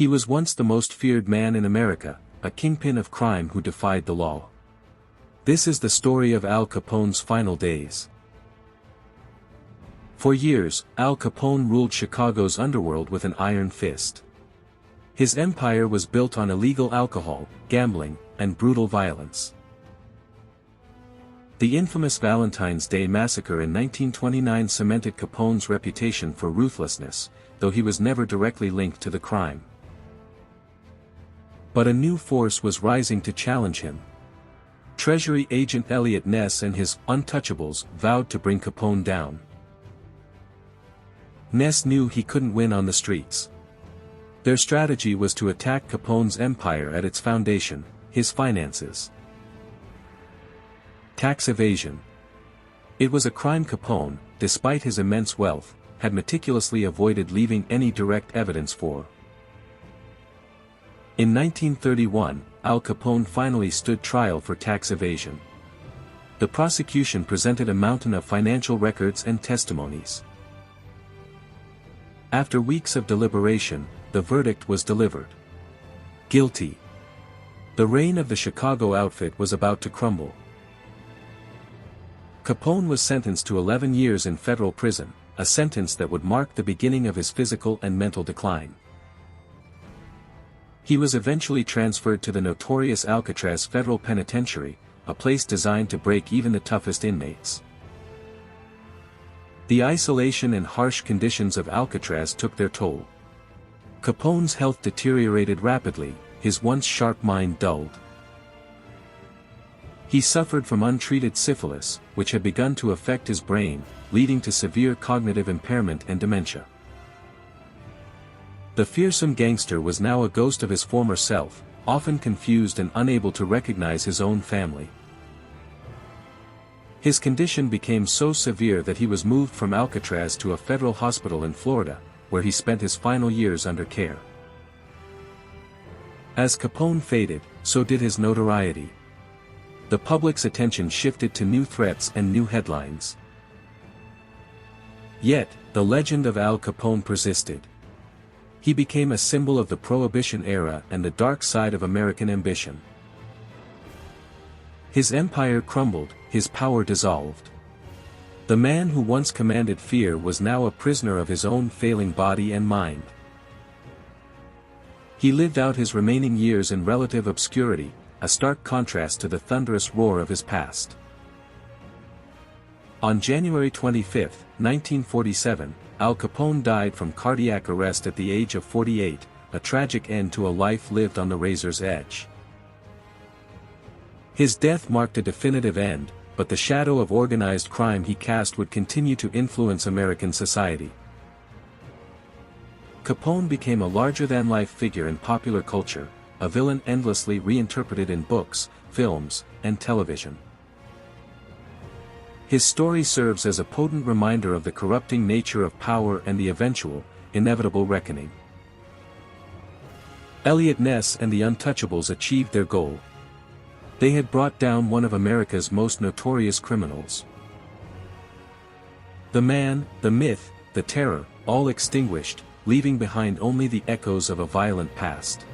He was once the most feared man in America, a kingpin of crime who defied the law. This is the story of Al Capone's final days. For years, Al Capone ruled Chicago's underworld with an iron fist. His empire was built on illegal alcohol, gambling, and brutal violence. The infamous Valentine's Day Massacre in 1929 cemented Capone's reputation for ruthlessness, though he was never directly linked to the crime. But a new force was rising to challenge him. Treasury agent Eliot Ness and his Untouchables vowed to bring Capone down. Ness knew he couldn't win on the streets. Their strategy was to attack Capone's empire at its foundation, his finances. Tax evasion. It was a crime Capone, despite his immense wealth, had meticulously avoided leaving any direct evidence for. In 1931, Al Capone finally stood trial for tax evasion. The prosecution presented a mountain of financial records and testimonies. After weeks of deliberation, the verdict was delivered. Guilty. The reign of the Chicago outfit was about to crumble. Capone was sentenced to 11 years in federal prison, a sentence that would mark the beginning of his physical and mental decline. He was eventually transferred to the notorious Alcatraz Federal Penitentiary, a place designed to break even the toughest inmates. The isolation and harsh conditions of Alcatraz took their toll. Capone's health deteriorated rapidly, his once sharp mind dulled. He suffered from untreated syphilis, which had begun to affect his brain, leading to severe cognitive impairment and dementia. The fearsome gangster was now a ghost of his former self, often confused and unable to recognize his own family. His condition became so severe that he was moved from Alcatraz to a federal hospital in Florida, where he spent his final years under care. As Capone faded, so did his notoriety. The public's attention shifted to new threats and new headlines. Yet, the legend of Al Capone persisted. He became a symbol of the Prohibition era and the dark side of American ambition. His empire crumbled, his power dissolved. The man who once commanded fear was now a prisoner of his own failing body and mind. He lived out his remaining years in relative obscurity, a stark contrast to the thunderous roar of his past. On January 25, 1947, Al Capone died from cardiac arrest at the age of 48, a tragic end to a life lived on the razor's edge. His death marked a definitive end, but the shadow of organized crime he cast would continue to influence American society. Capone became a larger-than-life figure in popular culture, a villain endlessly reinterpreted in books, films, and television. His story serves as a potent reminder of the corrupting nature of power and the eventual, inevitable reckoning. Eliot Ness and the Untouchables achieved their goal. They had brought down one of America's most notorious criminals. The man, the myth, the terror, all extinguished, leaving behind only the echoes of a violent past.